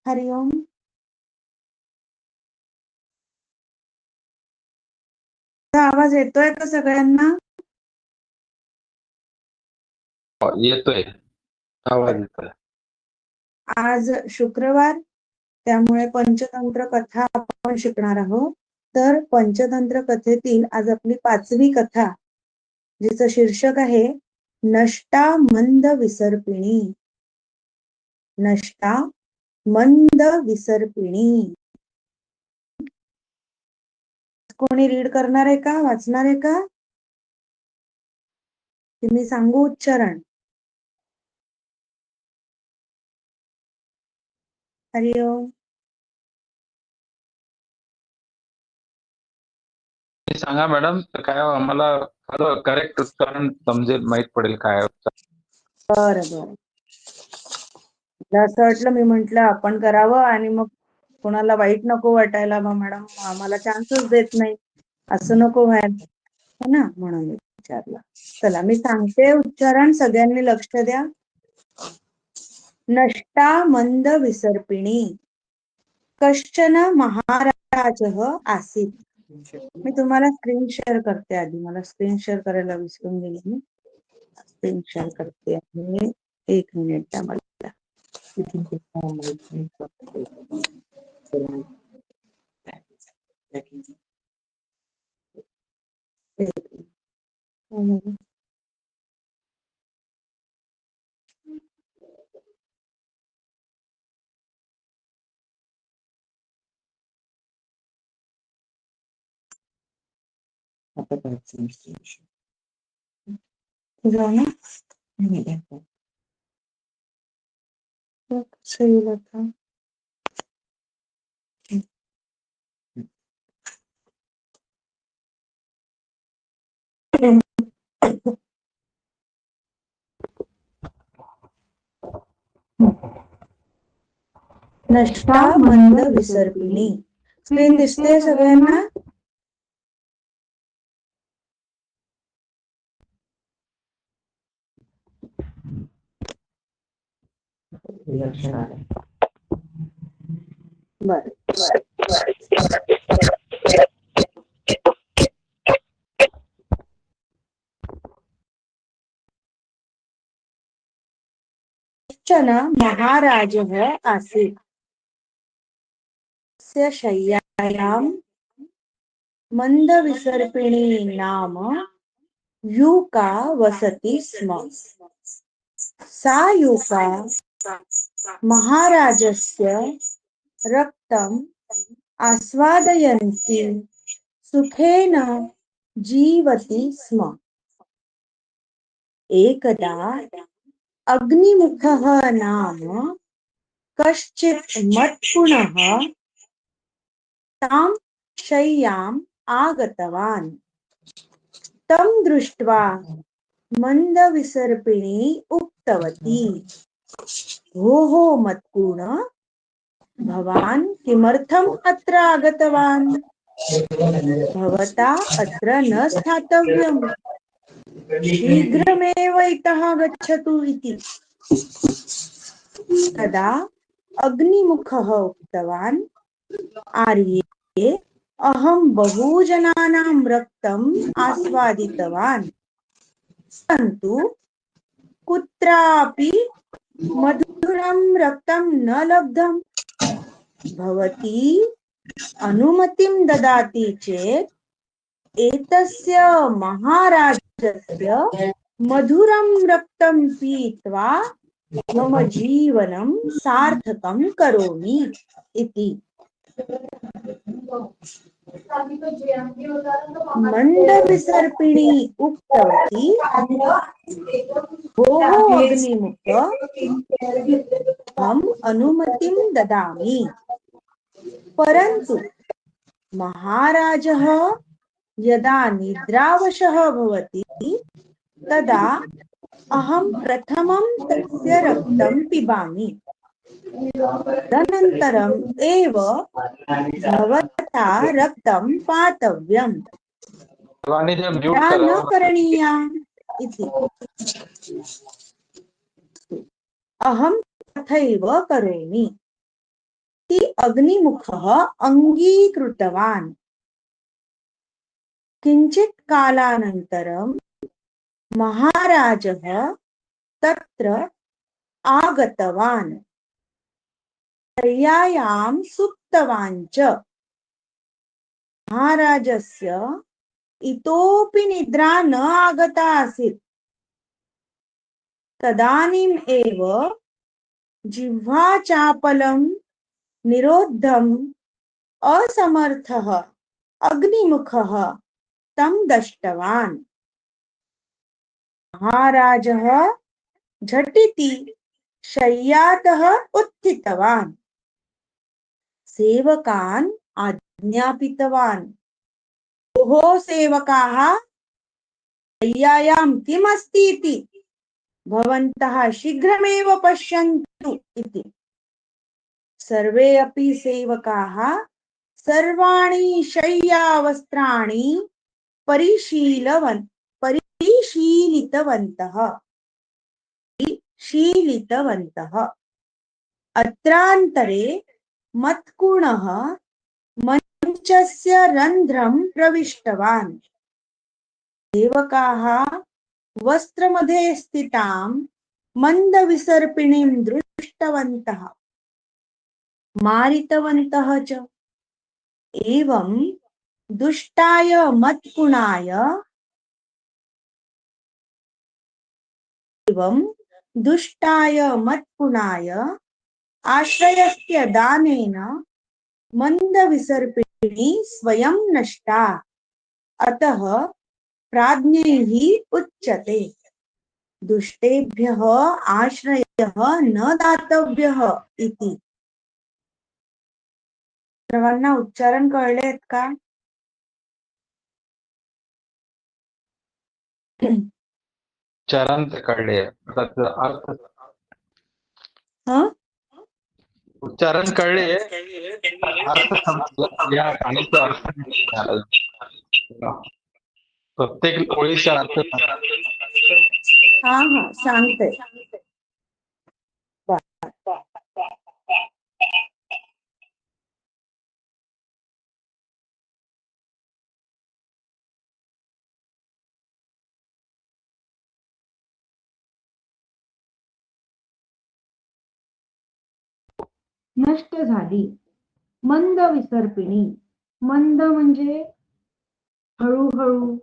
हरिओम. आवाज येतोय का सगळ्यांना? येतोय आवाज येतोय. आज शुक्रवार, त्यामुळे पंचतंत्र कथा आपण शिकणार आहोत. तर पंचतंत्र कथेतील आज आपली 5वी कथा, जिचं शीर्षक आहे नष्टा मंद विसर्पिणी. नष्टा मंद विसर्पिणी. कोणी रीड करणार आहे का, वाचणार आहे का? मी सांगू उच्चारण? हरिओम. सांगा मॅडम, तर काय आम्हाला खरं करेक्ट उच्चारण समजेल, माहित पडेल काय. बरं बरं. असं वाटलं, मी म्हंटल आपण करावं आणि मग कोणाला वाईट नको वाटायला, मग मॅडम आम्हाला चान्सच देत नाही, असं नको व्हायला, है ना, म्हणून मी विचारलं. चला मी सांगते उच्चारण, सगळ्यांनी लक्ष द्या. नष्टा मंद विसर्पिणी. कश्चन महाराजः आसीत्. मी तुम्हाला स्क्रीन शेअर करते. आधी मला स्क्रीन शेअर करायला विसरून गेले मी. स्क्रीन शेअर करते आहे, 1 मिनिट द्या मला. जाऊ ना. सही होता. नष्टा मंद विसर्पिणी. स्क्रीन दिसते सगळ्यांना? बर. कश्चन महाराजः आसीत्. तस्य शय्यायां मंदविसर्पिणी नाम यूका वसति स्म. सा यूका महाराजस्य रक्तम् आस्वादयन्ती सुखेन जीवति स्म. एकदा अग्निमुखः नाम कश्चित् मत्पुनः तां शय्याम् आगतवान्. तं दृष्ट्वा मंदविसर्पिणी उक्तवती, भोः मत्पुन, भवान् किमर्थम् अत्र आगतवान्? भवता अत्र न स्थातव्यम्, शीघ्रमेव इतः गच्छतु इति. तदा अग्निमुखः उक्तवान्, आर्ये, अहं बहुजनानां रक्तम् आस्वादितवान्, परन्तु कुत्रापि मधुरं रक्तं न लब्धम्. भवती अनुमतिं ददाति चेत् एतस्य महाराजस्य मधुरं रक्तं पीत्वा मम जीवनं सार्थकं करोमि इति. मंदविसर्पिणी उक्तवती, भोः अग्निमुख, हम अनुमतिं ददामि, परन्तु महाराजः यदा निद्रावशः भवति तदा अहं प्रथमं तस्य रक्तं पिबामि, तदनन्तरम् एव भवता रक्तं पातव्यम्, आणि ते म्यूट ता न करावं. करणीया इति. अहं तथैव करोमि. ती अग्निमुखः अंगीकृतवान्। किंचित् कालानन्तरं महाराजः तत्र आगतवान्। शय्यायां सुप्तवान् च। महाराजस्य इतोपि निद्रा न आगता आसीत्। तदानीम् एव जिह्वाचापलं निरोद्धम् असमर्थः अग्निमुखः तं दष्टवान्। महाराजः झटिति शय्यातः उत्थितवान्। सेवकान् आज्ञापितवान्। ओहो सेवकाः, शय्यायां किम् अस्ति इति भवन्तः शीघ्रमेव पश्यन्तु इति। सर्वे अपि सेवकाः सर्वाणि शय्यावस्त्राणि परिशीलितवन्तः। अत्रान्तरे मत्कुणः मञ्चस्य रन्ध्रं प्रविष्टवान्। सेवकाः वस्त्रमध्ये स्थितां मन्दविसर्पिणीं दृष्टवन्तः, मारितवन्तः च। एवं दुष्टाय मत्कुणाय आश्रयस्य दानेन मन्दविसर्पिणी स्वयं नष्टा। अतः प्राज्ञैः उच्यते दुष्टेभ्यः आश्रयः न दातव्यः इति। सर्वांना उच्चारण कळलेत का? उच्चारण ते कळले, त्याचा अर्थ उच्चारण कळले, अर्थ समजला या गाण्याचा अर्थ नाही कळाला. प्रत्येक ओळीचा अर्थ हा सांगते. नष्ट झाली. मंद विसर्पिणी. मंद म्हणजे हळूहळू,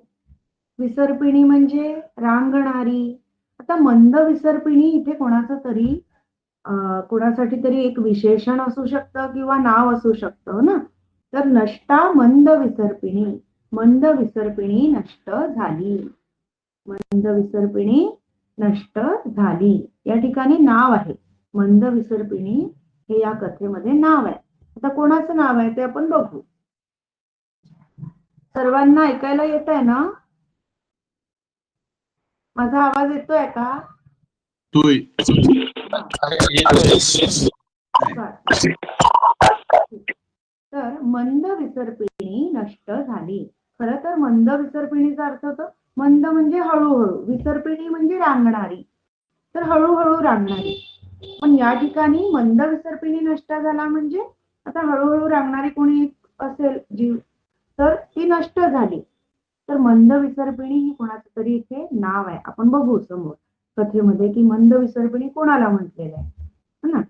विसर्पिणी म्हणजे रांगणारी. आता मंद विसर्पिणी इथे कोणासाठी तरी एक विशेषण असू शकतं किंवा नाव असू शकतं ना. तर नष्टा मंद विसर्पिणी. मंद विसर्पिणी नष्ट झाली. मंद विसर्पिणी नष्ट झाली. या ठिकाणी नाव आहे. मंद विसर्पिणी हे या कथेमध्ये नाव आहे. आता कोणाचं नाव आहे ते आपण बघू. सर्वांना ऐकायला येत आहे ना? माझा आवाज येतोय का? तर मंद विसर्पिणी नष्ट झाली. खरं तर मंद विसर्पिणीचा अर्थ होतो मंद म्हणजे हळूहळू, विसर्पिणी म्हणजे रांगणारी. तर हळूहळू रांगणारी. पण या ठिकाणी मंद विसर्पिणी नष्ट झाला म्हणजे आता हळूहळू रांगणारी कोणी असेल जीव तर ती नष्ट झाली. तर मंद विसर्पिणी ही कोणाचं तरी इथे नाव आहे. आपण बघू समोर कथेमध्ये की मंद विसर्पिणी कोणाला म्हटलेलं आहे ना.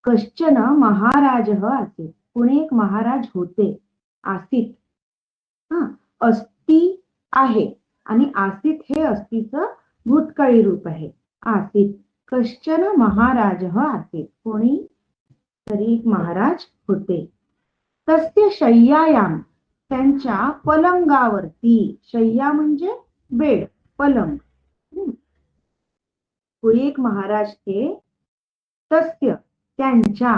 कश्चन महाराजः आसीत्. कोणी एक महाराज होते. आसीत अस्ति आहे आणि आसीत हे अस्तीचं भूतकाळी रूप आहे. आसीत. कश्चन महाराजः आसीत. कोणी तरी एक महाराज होते. तस्य शय्यायाम. त्यांच्या पलंगावरती. शय्या म्हणजे बेड, पलंग. कोणी एक महाराज थे तस्य त्यांच्या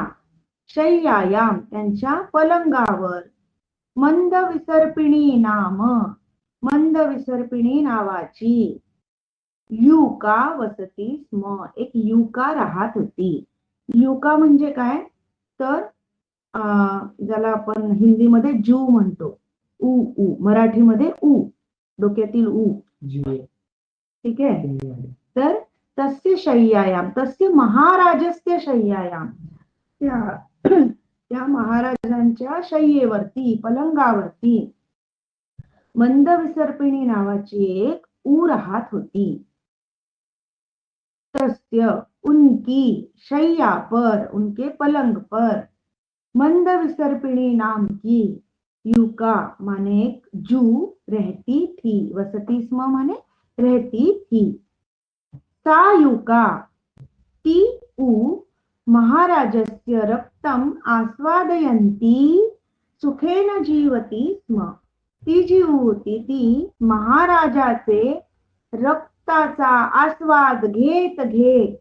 शय्यायाम त्यांच्या पलंगावर मंद विसर्पिणी नाम. मंद विसर्पिणी नावाची युका वसती स्म. एक युका राहत होती. युका म्हणजे काय तर ज्याला आपण हिंदीमध्ये जू म्हणतो. उ मराठीमध्ये उ, डोक्यातील उ. ठीक आहे. तर तस्य शय्यायाम, तस्य महाराजस्य शय्यायाम. त्या महाराजांच्या शय्येवरती, पलंगावरती मंदविसर्पिणी नावाची एक ऊर राहत होती. तस्य उनकी शैया पर, उनके पलंग पर मंदविसर्पिणी नाम की युका माने एक जू रहती थी. वसती स्म माने रहती थी. सा युका, ती ऊ महाराजस्य रक्तम आस्वादयंती सुखेन जीवती स्म. ती जी होती ती महाराजाचे रक्ताचा आस्वाद घेत घेत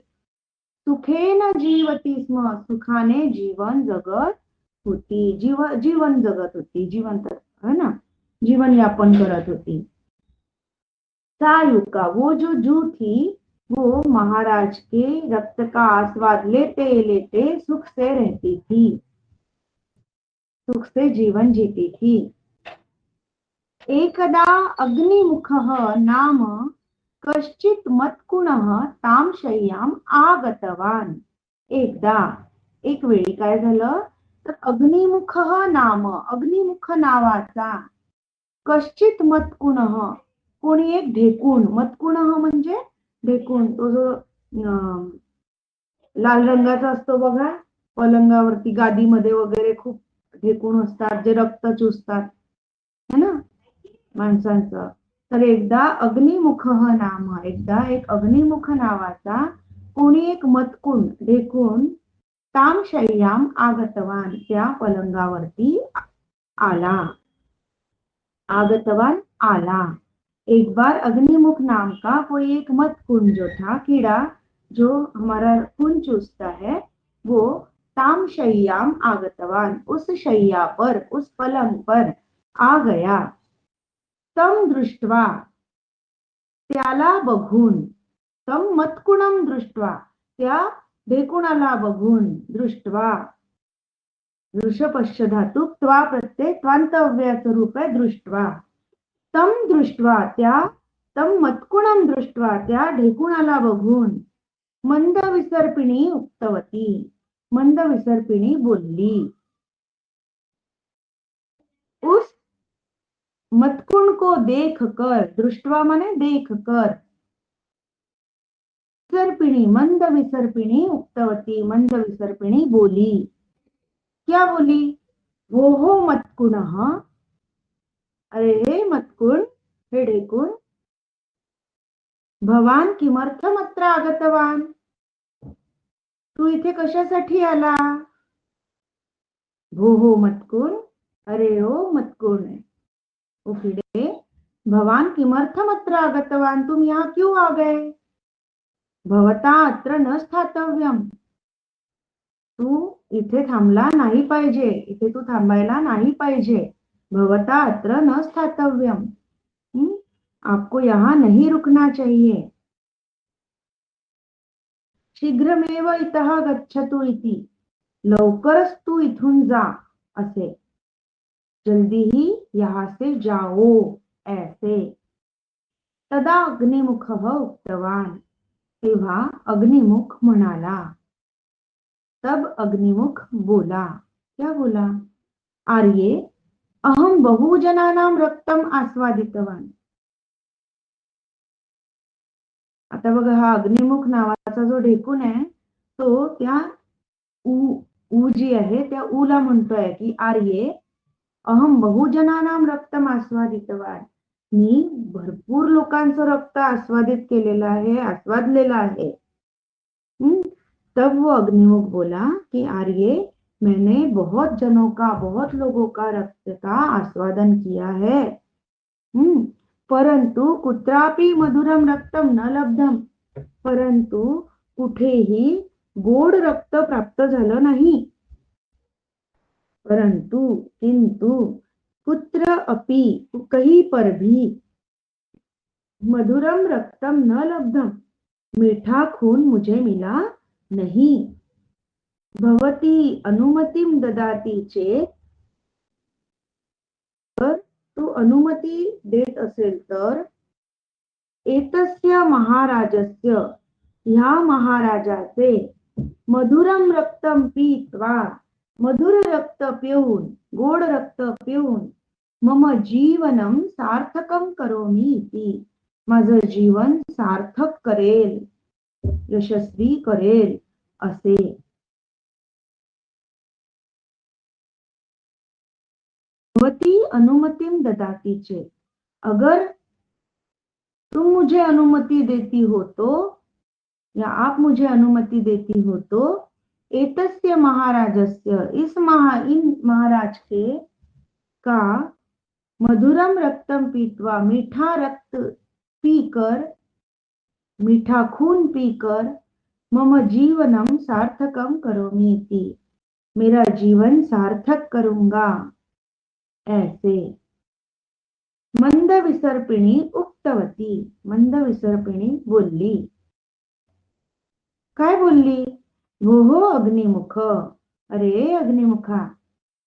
सुखेन जीवती स्म, सुखाने जीवन जगत होती. जीवन जगत होती, जिवंत है ना, जीवन यापन करत होती. सायुका, वो जो जू थी वो महाराज के रक्त का आस्वाद लेते लेते सुख से रहती थी, सुख से जीवन जीती थी. एकदा अग्निमुखः नाम कश्चित मत्कुणः ताम शय्याम आगतवान. एकदा, एक वेळी काय झालं तर अग्निमुखः नाम, अग्निमुख नावाचा कश्चित मत्कुणः, कोणी एक ढेकूण, मत्कुणः म्हणजे ढेकूण, तो जो लाल रंगाचा असतो बघा, पलंगावरती गादीमध्ये वगैरे खूप ढेकूण असतात जे रक्त चुसतात है ना माणसांचं. तर एकदा अग्निमुख नाम, एकदा एक अग्निमुख नावाचा कोणी एक मत्कुण ढेकूण ताम शय्याम आगतवान, त्या पलंगावरती आला. आगतवान आला. एक बार अग्निमुख नाम का कोई एक मत्कुण जो था, कीड़ा जो हमारा खून चूसता है, वो ताम शय्याम आगतवान, उस शैया पर, उस पलंग पर आ गया. तम दृष्ट्वा, त्याला बघून, तम मत्कुणम दृष्ट्वा, त्या ढेकुणाला बघून, दृष्ट्वा, दृश्यपश्य धातू त्वा प्रत्यय त्वांतव्याचं रूप आहे दृष्ट्वा. तम दृष्ट्वा, त्या तम मत्कुणम दृष्ट्वा, त्या ढेकुणाला बघून मंद विसर्पिणी उक्तवती, मंद विसर्पिणी बोलली. उस मत्कुण को देख कर, दृष्टवा माने देख कर, विसर्पिणी मंद विसर्पिणी उक्तवती, मंद विसर्पिणी बोली. क्या बोली? हो मत्कुणः, अरे हे मत्कुण, हे ढेकुण, भवान किमर्थमत्र आगतवान, तू इथे कशासाठी आला? हो मत्कुण, अरे ओ मत्कुण, ओ कीड़े, भवान किमर्थमत्र आगतवान, तुम यहाँ क्यों आ गए? भवता अत्र न स्थातव्यम, तू इथे थांबला नाही पाहिजे, इथे तू थांबायला नाही पाहिजे. भवता अत्र न स्थातव्यम, आपको यहाँ नहीं रुकना चाहिए. शीघ्रमेव इतः गच्छतु इति, लवकरच तू इथून जा असे. जल्दी ही यहाँ से जाओ ऐसे. तदा अग्निमुखः उक्तवान, तेव्हा अग्निमुख म्हणाला. तब अग्निमुख बोला. क्या बोला? आर्ये, अहम बहुजनानां रक्तम आस्वादितवान. आता बघा, हा अग्निमुख नावाचा जो ढेकूण आहे तो त्या ऊ जी आहे त्या ऊला म्हणतोय की आर्ये, अहम बहुजनानां रक्तम आस्वादितवान, मी भरपूर लोकांचं रक्त आस्वादित केलेलं आहे, आस्वादलेलं आहे. तब वो अग्निमुख बोला कि आर्ये, मैंने बहुत जनों का, बहुत लोगों का रक्त का आस्वादन किया है, परंतु कुत्रापि मधुरम रक्तम न लब्धम, परंतु कुठेही गोड रक्त प्राप्त झालं नाही. परंतु, किंतु, कुत्र अपि, कहीं पर भी, मधुरम रक्तम न लब्धम, मीठा खून मुझे मिला नहीं. भवती अनुमतिम ददाती चेत, तर तू अनुमती देत असेल तर, एतस्य महाराजस्य, ह्या महाराजाचे, मधुरम रक्तम पीत्वा, मधुर रक्त पिऊन, गोड रक्त पिऊन, मम जीवनम सार्थकम करोमी इति, माझं जीवन सार्थक करेल, यशस्वी करेल असे. भवती अनुमतिम ददाती चेत, अगर तुम मुझे अनुमति देती हो तो, या आप मुझे अनुमति देती हो तो, एतस्य महाराजस्य, इन महाराज के का, मधुरम रक्तम पीतवा, मीठा रक्त पीकर, मीठा खून पीकर, मम जीवनम सार्थकम करोमी इति, मेरा जीवन सार्थक करूंगा ऐसे. मंद विसर्पिणी उक्तवती, मंद विसर्पिणी बोलली. काय बोलली? भोहो अग्निमुख, अरे अग्निमुखा,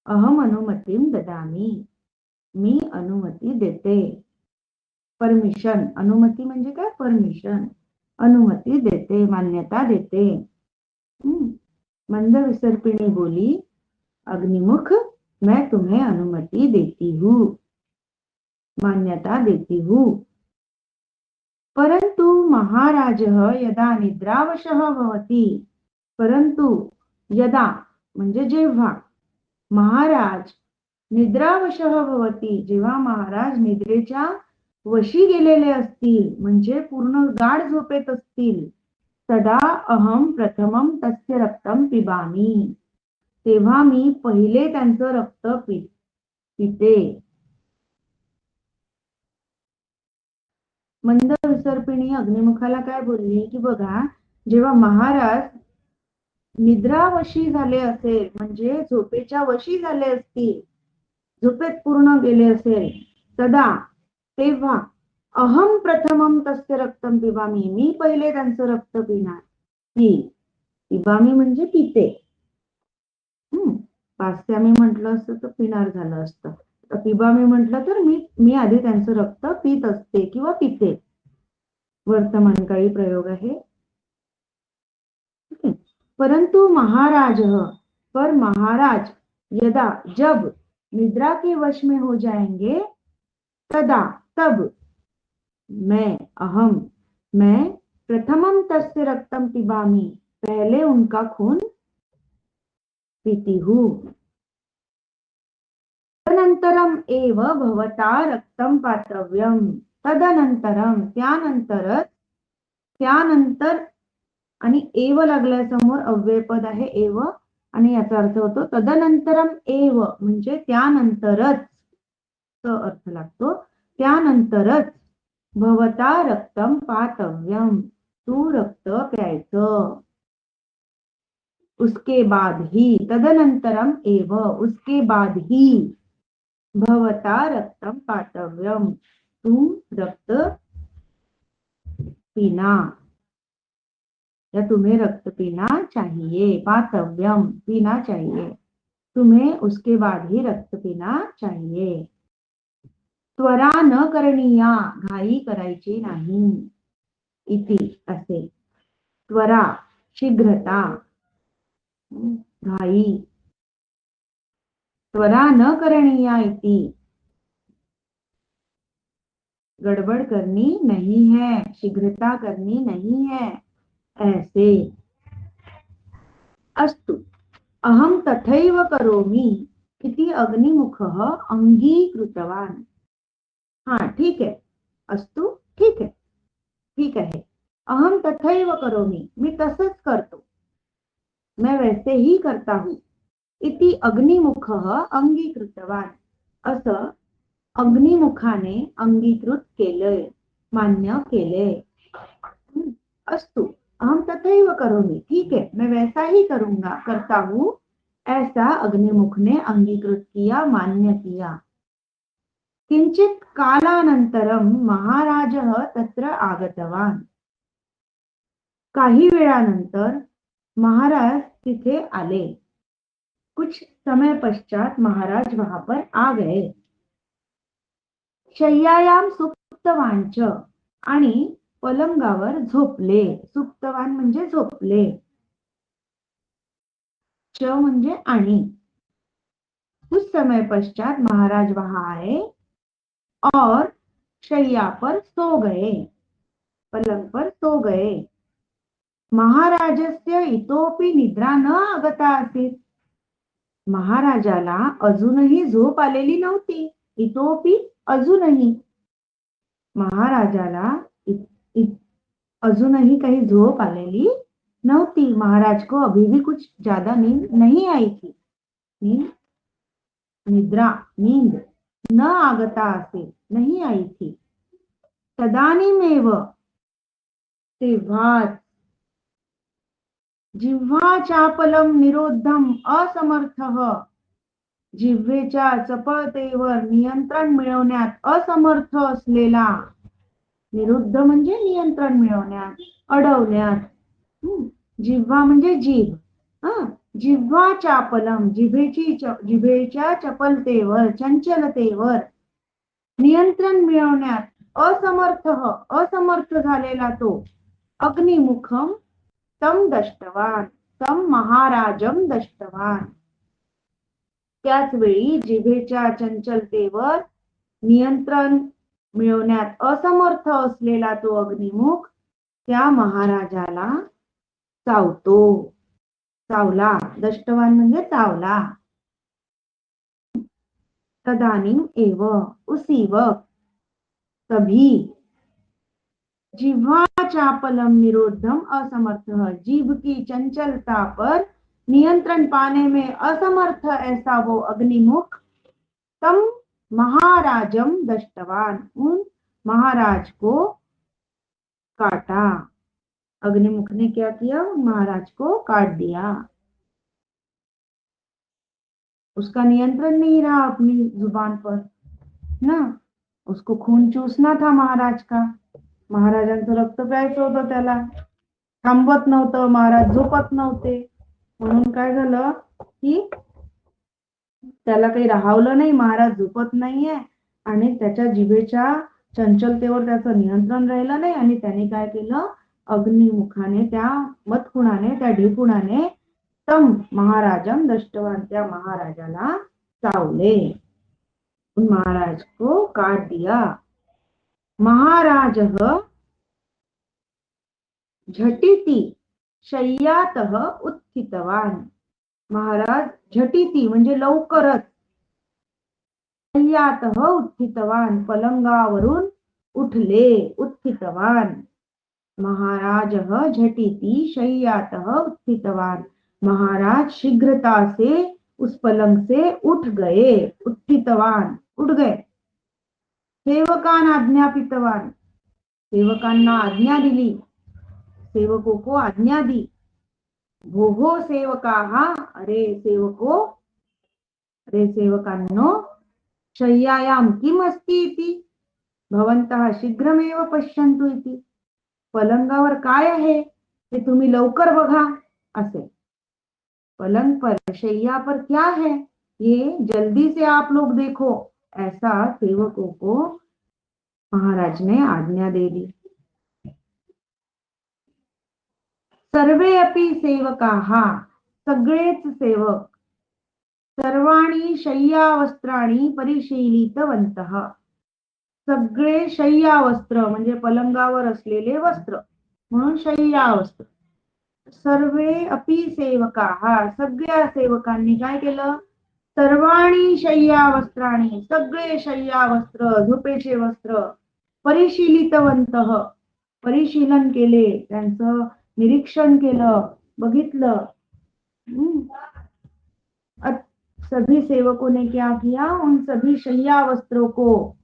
अहम अनुमतीम ददामी, मी अनुमती देते. परमिशन, अनुमती म्हणजे काय? परमिशन, अनुमती देते, मान्यता देते. मंद विसर्पिणी बोली, अग्निमुख, मैं तुम्हें अनुमति देती हूँ, मान्यता देती हूँ. परंतु महाराजः यदा निद्रावशः भवति, परंतु यदा म्हणजे जेव्हा, महाराज निद्रावशः भवति, जेव्हा महाराज निद्रेच्या वशी गेलेले असतील, म्हणजे पूर्ण गाढ झोपेत असतील, तदा अहम प्रथमम तस्य रक्तम पिबामी, तेव्हा मी पहिले त्यांचं रक्त पिते. मंद विसर्पिणी अग्निमुखाला काय बोलली की बघा, जेव्हा महाराज निद्रावशी झाले असेल, म्हणजे झोपेच्या वशी झाले असतील, झोपेत पूर्ण गेले असेल, तदा, तेव्हा, अहम प्रथमम तस्य रक्तम पिबामी, मी पहिले त्यांचं रक्त पिणार. पिबामी म्हणजे पिते. पास्त्यामी म्हटलं असतं तर पिणार झालं असतं. पिबामी म्हटलं तर मी आधी त्यांचं रक्त पित असते किंवा पिते. वर्तमानकाळी प्रयोग आहे. परंतु महाराज, पर महाराज, यदा, जब निद्रा के वश में हो जाएंगे, तदा, तब, मैं प्रथमम तस्य रक्तम पिबामी, पहले उनका खून पीती हूँ. तदनंतरम एव भवता रक्तम पातव्यम, तदनंतरम, त्यानंतर, आणि एव लागल्यासमोर अव्ययपद आहे एव, आणि याचा अर्थ होतो तदनंतरम एव, म्हणजे त्यानंतरच, अर्थ लागतो त्यानंतरच, भवता रक्तम पातव्यम, तू रक्त प्यायचं. उसके बाद ही, तदनंतरम एव, उसके बाद ही, भवता रक्तम पातव्यम, तुम रक्त पीना, या तुम्हें रक्त पीना चाहिए. पातव्यम, पीना चाहिए, तुम्हें उसके बाद ही रक्त पीना चाहिए. त्वरा न करणीया, घाई करायची नाही. इति, असे. त्वरा, शीघ्रता, घाई. त्वरा न करणीया इति, गड़बड़ करनी नहीं है, शीघ्रता करनी नहीं है, ऐसे. अस्तु, अहम तथैव करोमि इति अग्निमुखः अंगीकृतवान्. हाँ ठीक है, अस्तु, ठीक है, ठीक आहे. अहम तथैव करोमि, मी तसंच करतो, मैं वैसे ही करता हूँ. इति अग्निमुखः अंगीकृतवान्, असं अग्निमुखाने अंगीकृत केलंय, मान्य केले. अस्तु, अहम तथैव करोमि, ठीक है, मैं वैसा ही करता हूँ, ऐसा अग्निमुख ने अंगीकृत किया, मान्य किया. किंचित कालानंतरम महाराजः तत्र आगतवान्, काही वेळानंतर महाराज तिथे आले. कुछ समय पश्चात महाराज वहां पर आ गए. शय्यायाम सुप्तवांच, आणि पलंगावर झोपले. सुप्तवान म्हणजे झोपले. च म्हणजे आणि। कुछ समय पश्चात महाराज वहां आए और शैया पर सो गए, पलंग पर सो गए। महाराजस्य इतोपि निद्रा न आगता आसीत्। महाराजाला अजूनही झोप आलेली नव्हती। इतोपि अजूनही, महाराजाला अजूनही काही झोप आलेली नव्हती। महाराज को अभी भी कुछ ज्यादा नींद नहीं आई थी। निद्रा, नींद न आगता आसीत्, नहीं आई थी। तदानीमेव, तेव्हाच, जिव्हाचापलम निरोधम असमर्थः, जिव्हेच्या चपळतेवर नियंत्रण मिळवण्यात असमर्थ असलेला, निरुद्ध म्हणजे नियंत्रण मिळवण्यात, अडवण्यात, जिव्हा म्हणजे जीभ, जिव्हाचापलम, जिभेच्या चपलतेवर, चंचलतेवर नियंत्रण मिळवण्यात असमर्थ झालेला तो, अग्निमुखम तम दष्टवान, तम महाराजम दष्टवान, त्याच वेळी जिभेच्या चंचलतेवर नियंत्रण मिळवण्यात असमर्थ असलेला तो अग्निमुख त्या महाराजाला चावला। दष्टवान म्हणजे चावला। तदानीम एव, उसी वक्त, तभी, जिह्वाचापलम निरोधम असमर्थ, जीभ की चंचलता पर नियंत्रण पाने में असमर्थ ऐसा वो अग्निमुख, तम महाराजम दष्टवान, उन महाराज को काटा। अग्निमुख ने क्या किया? महाराज को काट दिया। उसका नियंत्रण नहीं रहा अपनी जुबान पर ना, उसको खून चूसना था महाराज का, महाराजांचं रक्त प्यायचं होतं त्याला, थांबत नव्हतं, महाराज झोपत नव्हते, म्हणून काय झालं की त्याला काही राहावलं नाही, महाराज झोपत नाहीये आणि त्याच्या जिभेच्या चंचलतेवर त्याचं नियंत्रण राहिलं नाही आणि त्याने काय केलं, अग्निमुखाने, त्या मतकुणाने, त्या ढेकुणाने तम महाराजम दष्टवान, त्या महाराजाला चावले, महाराज को काट दिया। महाराज झटिति शय्यातः उत्थितवान, महाराज झटिति म्हणजे लवकरच, शय्यातः उत्थितवान, पलंगावरून उठले, उत्थितवान। महाराज झटिति शय्यातः उत्थितवान, महाराज शीघ्रता से उस पलंग से उठ गए, उत्थितवान, उठ गए। सेवकान आज्ञापितवान, सेवकांना आज्ञा दिली, सेवकों को आज्ञा दी। भोहो सेवकाः, अरे सेवको, अरे सेवकांनो, शय्यायाम किम अस्ति इति, भवन्तः शीघ्रमेव पश्यन्तु इति, पलंगावर काय आहे ते तुम्ही लवकर बघा असे, पलंग पर, शैया पर क्या है ये जल्दी से आप लोग देखो, ऐसा सेवकों को महाराज ने आज्ञा दे दी। सर्वे अपि सेवकाः, सगळेच सेवक, सर्वाणी शय्यावस्त्राणी परिशीलितवन्तः, सगळे शय्यावस्त्र म्हणजे पलंगावर असलेले वस्त्र म्हणून शय्यावस्त्र। सर्वे अपि सेवकाः, सगळ्या सेवकांनी काय केलं, सर्वाणी शय्यावस्त्राणी, सगळे शय्यावस्त्र, झोपेचे वस्त्र, परिशीलितवन्तः, परिशीलन केले, त्यांचं निरीक्षण केलं, बघितलं। सभी सेवकों ने क्या किया, उन सभी शय्या वस्त्रों को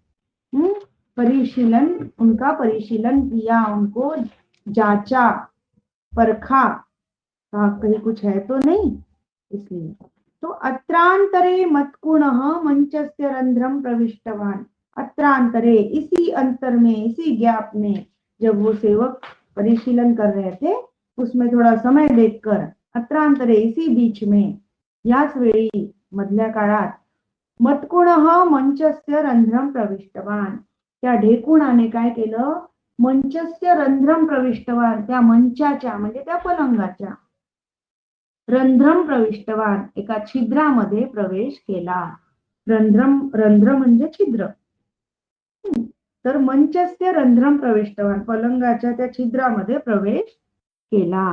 परिशीलन, उनका परिशीलन किया, उनको जांचा, परखा, कहीं कुछ है तो नहीं, इसलिए। तो अत्रांतरे मत्कुणः मंचस्य रंध्रम प्रविष्टवान, अत्रांतरे, इसी अंतर में, इसी गैप में, जब वो सेवक परिशीलन कर रहे थे, उसमें थोड़ा समय देखकर, अत्रांतरे, इसी बीच में, याच वेळी, मधल्या काळात, मत्कुणः मंचस्य रंध्रम प्रविष्टवान, त्या ढेकुणाने काय केलं, मंचस्य रंध्रम प्रविष्टवान, त्या मंचाच्या म्हणजे त्या पलंगाच्या रंध्रम प्रविष्टवान, एका छिद्रामध्ये प्रवेश केला. रंध्र म्हणजे छिद्र. तर मंचस्य रंध्रम प्रविष्टवान, पलंगाच्या त्या छिद्रामध्ये प्रवेश केला.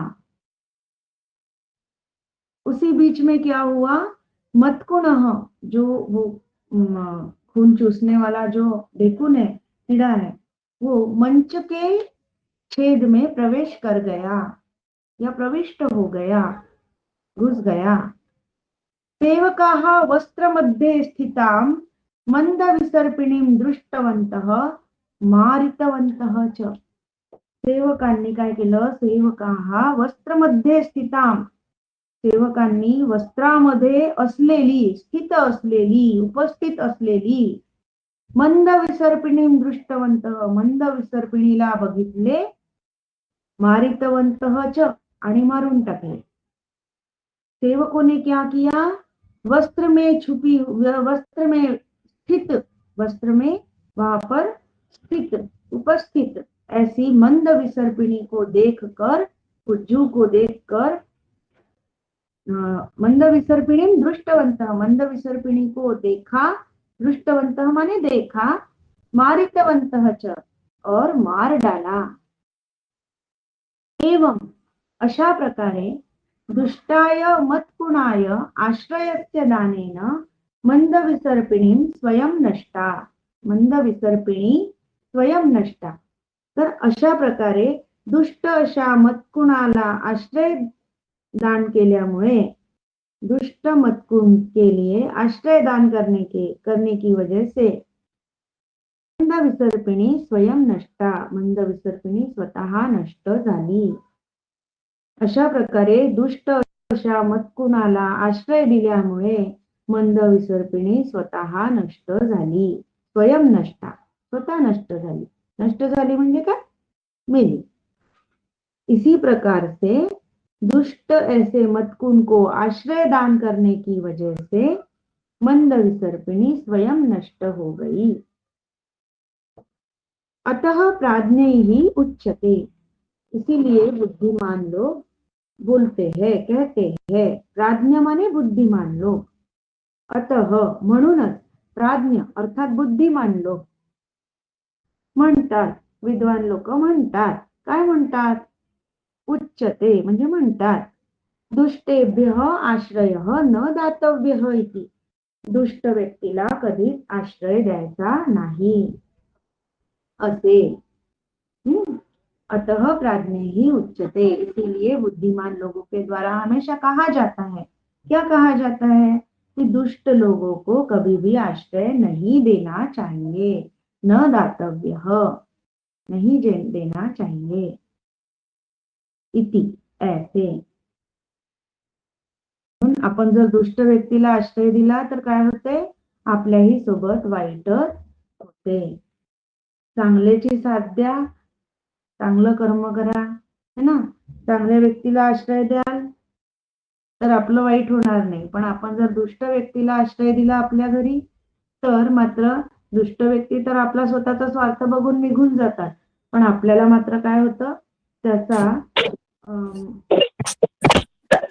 उसी बीच में क्या हुआ, मतकुणः, जो वो खून चूसने वाला जो ढेकुन है, कीड़ा है, वो मंच के छेद में प्रवेश कर गया या प्रविष्ट हो गया, घुस गया. सेवकाः वस्त्रमध्ये स्थितां मंदविसर्पिणीं दृष्टवन्तः मारितवन्तः च. सेवकांनी काय केलं, सेवकाः वस्त्रमध्ये स्थितां, सेवकांनी वस्त्रामध्ये असलेली, स्थित असलेली, उपस्थित असलेली, मंद विसर्पिणीं दृष्टवंत, मंद विसर्पिणीला बघितले, मारितवंतः च, आणि मारून टाकले. सेवकों ने क्या किया, वस्त्र में छुपी, वस्त्र में स्थित, वस्त्र में वहां पर स्थित, उपस्थित ऐसी मंद विसर्पिणी को देखकर, कुज्जू को देखकर, मंद विसर्पिणी दृष्टवंत, मंद विसर्पिणी को देखा, दृष्टवंत माने देखा, मारितवंत च, और मार डाला. एवं, अशा प्रकारे दुष्टाय मत्कुणाय आश्रयस्य दानेन मंद विसर्पिणीं स्वयं नष्टा, मंद विसर्पिणी स्वयं नष्टा. तर अशा प्रकारे दुष्ट अशा मत्कुणाला आश्रय दान केल्यामुळे, दुष्ट मतकुन के लिए आश्रय दान करने की वजह से मंद विसर्पिणी स्वयं नष्टा, मंद विसर्पिणी स्वतः नष्ट झाली. अशा प्रकारे दुष्ट अशा मतकुणाला आश्रय दिल्यामुळे मंद विसर्पिणी स्वतः नष्ट झाली. स्वयं नष्टा, स्वतः नष्ट झाली. नष्ट झाली म्हणजे काय, मेली. इसी प्रकार से दुष्ट ऐसे मतकुन को आश्रय दान करने की वजह से मंद विसर्पिणी स्वयं नष्ट हो गई. अतः प्राज्ञैः उच्यते, इसीलिए बुद्धिमान लोग बोलते हैं, कहते हैं. प्राज्ञ माने बुद्धिमान लोग. अतः म्हणूनच, प्राज्ञ अर्थात बुद्धिमान लोक म्हणतात, विद्वान लोक म्हणतात. काय म्हणतात, उच्यते म्हणजे म्हणतात, दुष्टेभ्यः आश्रयः न दातव्यः इति, दुष्ट व्यक्तीला कधीच आश्रय द्यायचा नाही असे. अतः प्राज्ञैः उच्यते, इसीलिए बुद्धिमान लोगों के द्वारा हमेशा कहा जाता है. क्या कहा जाता है, कि दुष्ट लोगों को कभी भी आश्रय नहीं देना चाहिए. न दातव्यः, नहीं देना चाहिए. इति, ऐसे. आपण जर दुष्ट व्यक्तीला आश्रय दिला तर काय होते, आपल्याही सोबत वाईटच होते. चांगल्याची साथ द्या, चांगलं कर्म करा, है ना. चांगल्या व्यक्तीला आश्रय द्याल तर आपलं वाईट होणार नाही. पण आपण जर दुष्ट व्यक्तीला आश्रय दिला आपल्या घरी, तर मात्र दुष्ट व्यक्ती तर आपला स्वतःचा स्वार्थ बघून निघून जातात, पण आपल्याला मात्र काय होतं, त्याचा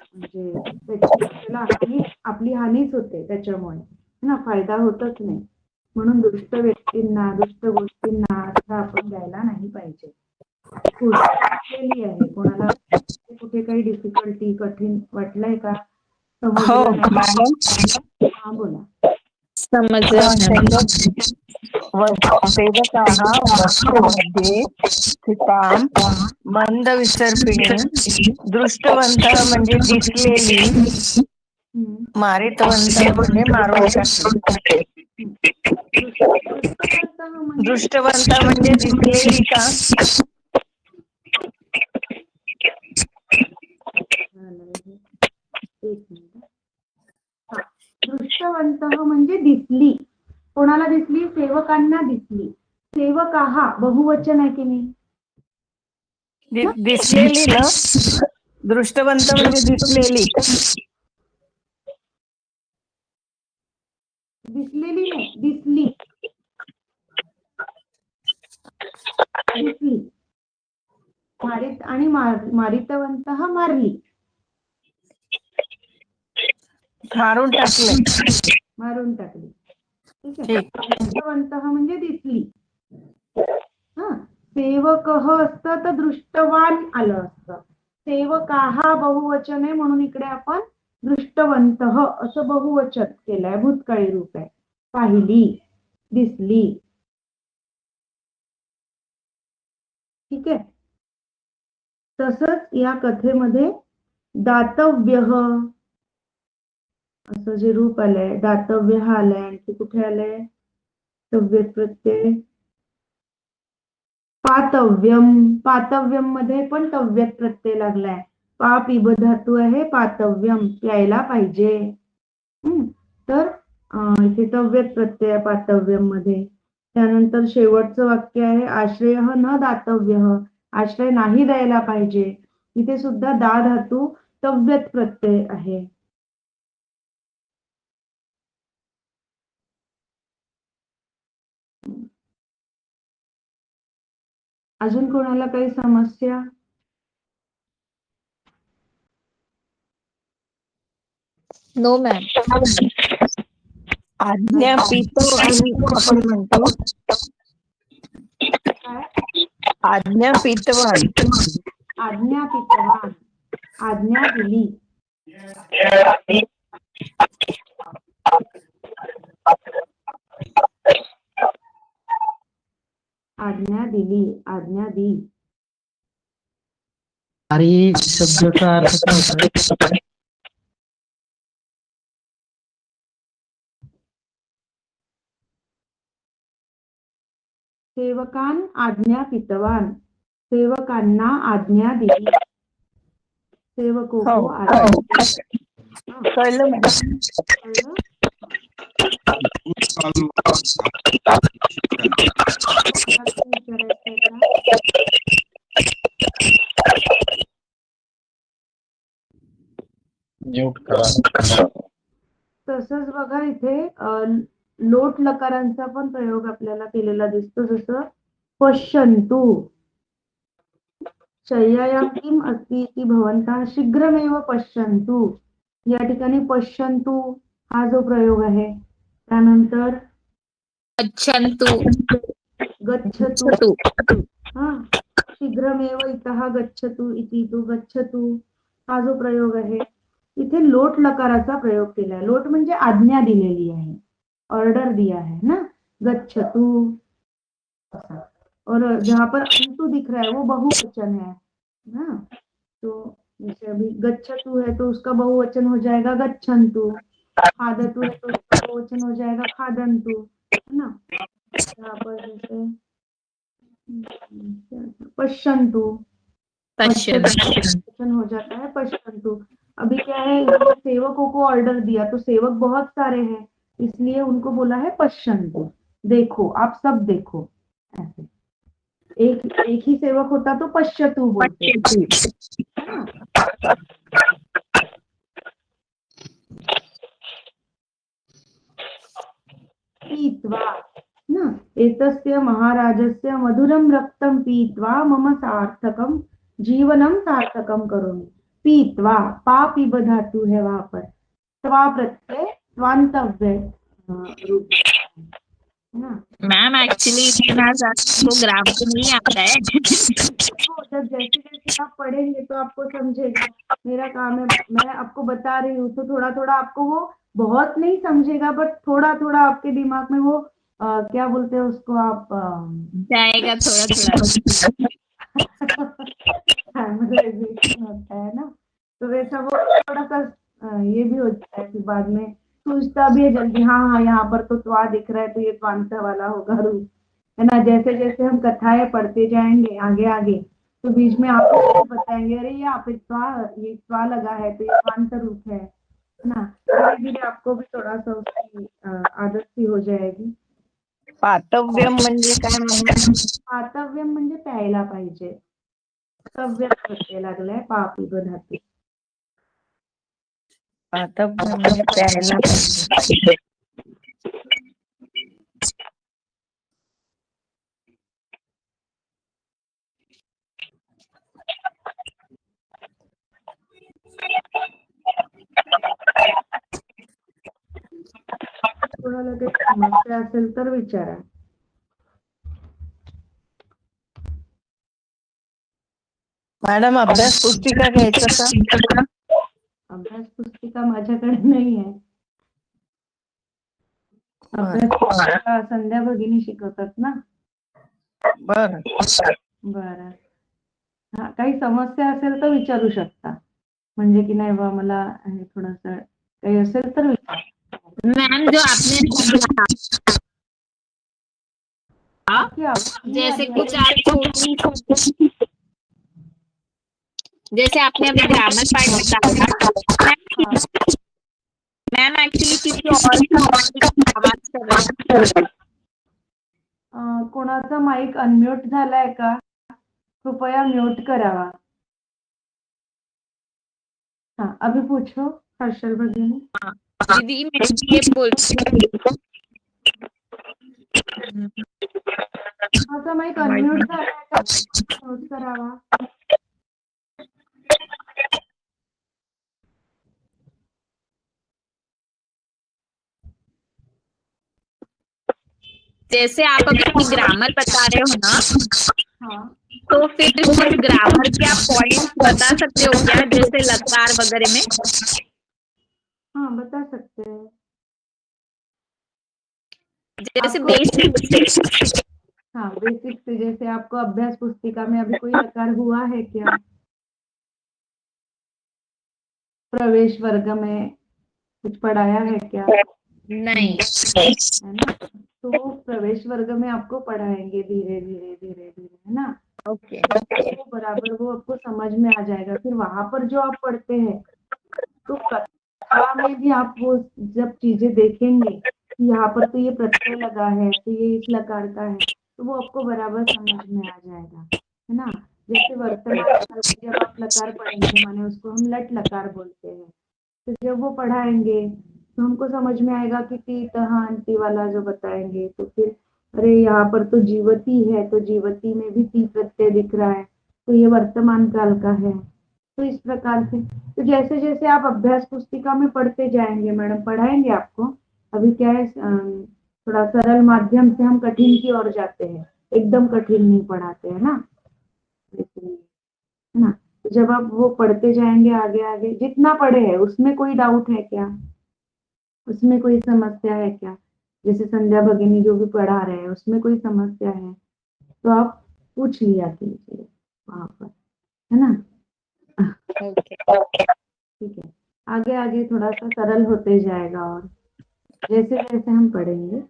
म्हणजे आपली हानीच होते त्याच्यामुळे, ना, फायदा होतच नाही. म्हणून दुष्ट व्यक्तींना, दुष्ट गोष्टींना आश्रय आपण द्यायला नाही पाहिजे. केली आहे, कोणाला कुठे काही डिफिकल्टी, कठीण वाटलंय का, हो समजलं नाही? मॅडम, हा, बोला. समजलं. सेवकाः वस्त्रमध्ये स्थितां मंद विसर्पिणी दृष्टवन्तः म्हणजे दिसलेली, मारितवन्तः म्हणजे मारून टाकले. दृष्टवन्तः म्हणजे दिसलेली का, दृष्टवंतः म्हणजे दिसली. कोणाला दिसली, सेवकांना दिसली. सेवकाः बहुवचन आहे की नाही, दिसलेली ना. दृष्टवंत म्हणजे दिसलेली, दिसलेली नाही, दिसली, दिसली. मारित आणि मारितवंत मारली. मारून टाकले. मारून टाकली. ठीक आहे. ठीक. दृष्टवंतः म्हणजे दिसली. हा, सेवकः असतं तर दृष्टवान आलं असतं. सेवकाः बहुवचन आहे म्हणून इकडे आपण दृष्टवंतः असं बहुवचन केलंय, भूतकाळी रूप आहे. पाहिली, दिसली. ठीक आहे. तसंच या कथेमध्ये दातव्यः असं जे रूप आलंय, दातव्य हा आलाय. आणखी कुठे आलंय तव्यत प्रत्यय? पातव्यम. पातव्यम मध्ये पण तव्यत प्रत्यय लागलाय. पा पिब धातू आहे, पातव्यम प्यायला पाहिजे. तर इथे तव्यत प्रत्यय आहे पातव्यम मध्ये. त्यानंतर शेवटचं वाक्य आहे आश्रय न दातव्य, आश्रय नाही द्यायला पाहिजे. इथे सुद्धा दा धातू तव्यत प्रत्यय आहे. अजून कोणाला काही समस्या? No ma'am. आज्ञापित आणि आपण म्हणतो काय? आज्ञापितवान. आज्ञापितवान, आज्ञा दिली. आज्ञा दिली, आज्ञा दी. अरे शब्द का अर्थ काय होता? सेवकान आज्ञापितवान, सेवकांना आज्ञा दिली. सेवको को आज्ञा. कळलं मॅम. कळलं? विचारायचंय का? म्यूट करा. तसंच बघा इथे लोट लकारांचा पण प्रयोग आपल्याला केलेला दिसतो. जसं पश्यन्तु, शय्यायां किम अस्ति इति भवन्तः शीघ्रमेव पश्यन्तु. या ठिकाणी पश्यन्तु हा जो प्रयोग आहे. त्यानंतर गच्छन्तु. गच्छतु. हा, शीघ्रमेव इतः गच्छतु इति तु गच्छतु हा जो प्रयोग आहे. इथे लोट लकाराचा प्रयोग केलाय. लोट म्हणजे आज्ञा दिलेली आहे, ऑर्डर दिया है ना, गच्छतु. और जहां पर अंतु दिख रहा है वो बहुवचन है ना, तो जैसे अभी गच्छतु है तो उसका बहुवचन हो जाएगा गच्छन्तु. खादतु है तो उसका बहुवचन हो जाएगा खादन्तु, है ना. यहाँ पर जैसे पश्यन्तु, वचन हो जाता है पश्यन्तु. अभी क्या है, सेवकों को ऑर्डर दिया तो सेवक बहुत सारे हैं, इसलिए उनको बोला है पश्यन्तु, देखो, आप सब देखो. ऐसे एक ही सेवक होता तो पश्यतु बोलते. हाँ. पीत्वा न एतस्य महाराजस्य मधुरं रक्तं पीत्वा मम सार्थकं जीवनं सार्थकं करोमि. पीत्वा, पा पिब धातु है वहां पर. त्वा प्रत्यय स्वांतव्य रूप है ना. मैम एक्चुअली इतना ज्यादा तो ग्रामर नहीं आता है. जब जैसे जैसे आप पढ़ेंगे तो आपको समझेगा. मेरा काम है, मैं आपको बता रही हूँ तो थोड़ा थोड़ा आपको वो बहुत नहीं समझेगा, बट थोड़ा थोड़ा आपके दिमाग में वो क्या बोलते हैं उसको आप जाएगा थोड़ा थोड़ा. मेमोराइजेशन होता है ना, तो वैसा वो थोड़ा सा ये भी हो जाता है. फिर बाद में सोचता भी है जल्दी, हाँ हाँ यहाँ पर तो त्वा दिख रहा है तो ये त्वांत वाला होगा रूप, है ना. जैसे जैसे हम कथाएं पढ़ते जाएंगे आगे आगे तो बीच में आपको बताएंगे अरे यहाँ पे ये त्वा लगा है तो ये त्वांत रूप है ना. धीरे धीरे आपको भी थोड़ा सा उसकी आदत सी हो जाएगी. पातव्यम म्हणजे काय मॅम? पातव्यम म्हणजे प्यायला पाहिजे. तव्य प्रत्यय लागलाय पापी धातू. पातव्यम म्हणजे प्यायला पाहिजे. कोणाला काही समस्या असेल तर विचारा. मॅडम अभ्यास पुस्तिका घ्यायचं का? अभ्यास पुस्तिका माझ्याकडे नाही आहे. अभ्यास पुस्तिका संध्या भगिनी शिकवतात ना. बर बरं. हा, काही समस्या असेल तर विचारू शकता. म्हणजे की नाही बा मला हे थोडंसं काही असेल तर विचारा. मैम जो आपने बोला, आपकी आवाज नहीं आ जैसे रही कुछ है. आज जैसे आपने अभी ग्रामर पार्ट बताया, मैम एक्चुअली किसी और का आवाज कर रहा है. कोणाचा माईक अनम्यूट झालाय का? कृपया म्यूट करावा. हाँ, अभी पूछो हर्षल भगिनी. दीदी मैं ये बोलती हूँ, माझा माईक अनम्यूट झालाय का? म्यूट करावा. जैसे आप अभी ग्रामर बता रहे हो ना, हाँ, तो फिर कुछ ग्रामर के आप पॉइंट बता सकते हो क्या, जैसे लकार वगैरह में? हाँ बता सकते हैं. जैसे आपको बेसिक. हाँ बेसिक से, जैसे आपको अभ्यास पुस्तिका में अभी कोई लकार हुआ है क्या? प्रवेश वर्ग में कुछ पढ़ाया है क्या? नहीं. है ना. तो प्रवेश वर्ग में आपको पढ़ाएंगे धीरे धीरे धीरे धीरे, है ना. ओके. तो बराबर वो आपको समझ में आ जाएगा. फिर वहां पर जो आप पढ़ते हैं तो कथा में भी आप वो जब चीजें देखेंगे कि यहाँ पर तो ये प्रत्यय लगा है तो ये इस लकार का है, तो वो आपको बराबर समझ में आ जाएगा, है ना. जैसे वर्तमान काल में जब आप लकार पढ़ेंगे, माने उसको हम लट लकार बोलते हैं, तो जब वो पढ़ाएंगे तो हमको समझ में आएगा कि ती तहा अंति वाला जो बताएंगे, तो फिर अरे यहाँ पर तो जीवती है, तो जीवती में भी ती प्रत्यय दिख रहा है, तो ये वर्तमान काल का है. तो इस प्रकार से, तो जैसे जैसे आप अभ्यास पुस्तिका में पढ़ते जाएंगे, मैडम पढ़ाएंगे आपको. अभी क्या है, थोड़ा सरल माध्यम से हम कठिन की ओर जाते हैं, एकदम कठिन नहीं पढ़ाते हैं ना, इसलिए, है ना. तो जब आप वो पढ़ते जाएंगे आगे आगे, जितना पढ़े हैं उसमें कोई डाउट है क्या, उसमें कोई समस्या है क्या? जैसे संध्या भगिनी जो भी पढ़ा रहे हैं उसमें कोई समस्या है तो आप पूछ लिया कीजिए वहां पर, है ना. ओके. ठीक है. आगे आगे थोड़ा सा सरल होते जाएगा और जैसे जैसे हम पढ़ेंगे.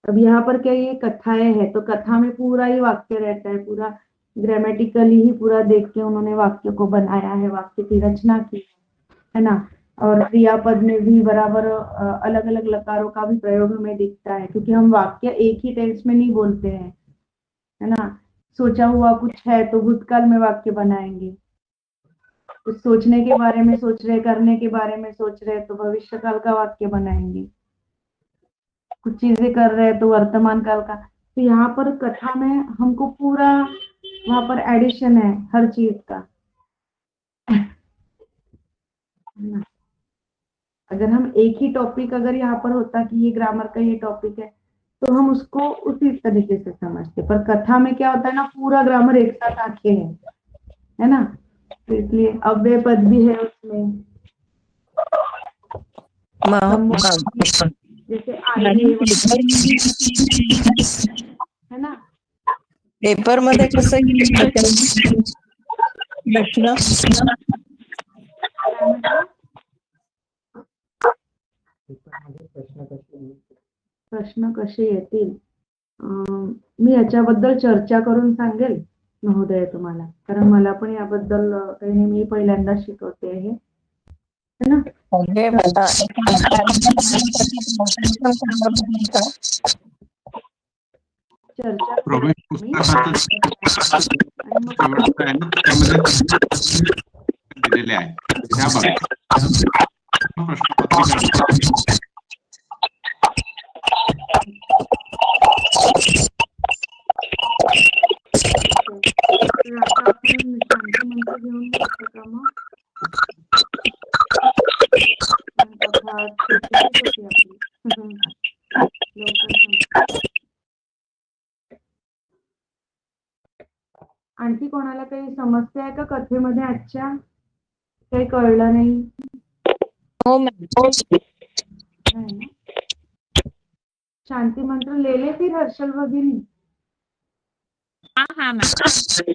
अब यहाँ पर क्या, ये कथाएं है तो कथा में पूरा ही वाक्य रहता है, पूरा ग्रामेटिकली ही पूरा देख के उन्होंने वाक्य को बनाया है, वाक्य की रचना की है ना. और क्रियापद में भी बराबर अलग अलग लकारों का भी प्रयोग हमें दिखता है, क्योंकि हम वाक्य एक ही टेंस में नहीं बोलते हैं, है ना. सोचा हुआ कुछ है तो भूतकाल में वाक्य बनाएंगे, कुछ सोचने के बारे में सोच रहे, करने के बारे में सोच रहे तो भविष्य काल का वाक्य बनाएंगे, कुछ चीजें कर रहे हैं तो वर्तमान काल का. तो यहाँ पर कथा में हमको पूरा वहां पर एडिशन है हर चीज का, है ना. अगर हम एक ही टॉपिक अगर यहाँ पर होता कि ये ग्रामर का ये टॉपिक है तो हम उसको उसी तरीके से समझते, पर कथा में क्या होता है ना, पूरा ग्रामर एक साथ आके है ना. तो इसलिए अव्यय पद भी है उसमें, जैसे आइए है ना. पेपर मध्ये कसं प्रश्न प्रश्न कसे येतील, मी याच्याबद्दल चर्चा करून सांगेल महोदय तुम्हाला, कारण मला पण याबद्दल काही नाही, मी पहिल्यांदा शिकवते आहे, है ना. म्हणजे चर्चा प्रवेश पुस्तकाचं व्यवस्था आहे ना, त्यामध्ये दिलेले आहे त्या प्रश्नपत्रिका. आता आपण शांती मंत्र घेऊन बसतो का मग, कथा छोटीशीच होती आपली. मध्ये आजच्या काही कळलं नाही? हो मॅम. नाही ना? शांती मंत्र लेले फिर हर्षल भगिनी. हाँ हाँ मैम.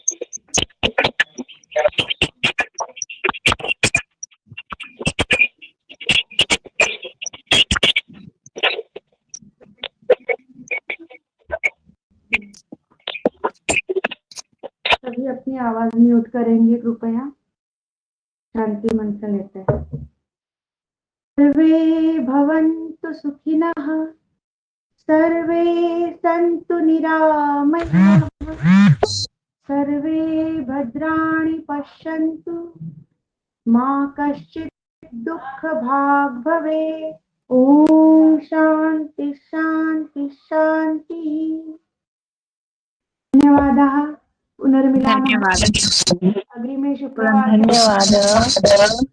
सभी अपनी आवाज म्यूट करेंगे कृपया. शांति मंत्र लेते हैं. सर्वे भवन्तु सुखिनः, सर्वे सन्तु निरामयाः, सर्वे भद्राणि पश्यन्तु, मा कश्चित् दुःखभाग् भवेत्. ॐ शान्ति शान्ति शान्तिः. धन्यवादः. पुनर्मिलामः अग्रिमे शुक्रवासरे. धन्यवाद.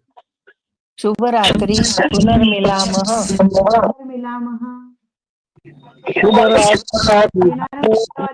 शुभरात्री. पुनर्मिलामः. पुनर्मिलामः. येणाऱ्या शुक्रवारी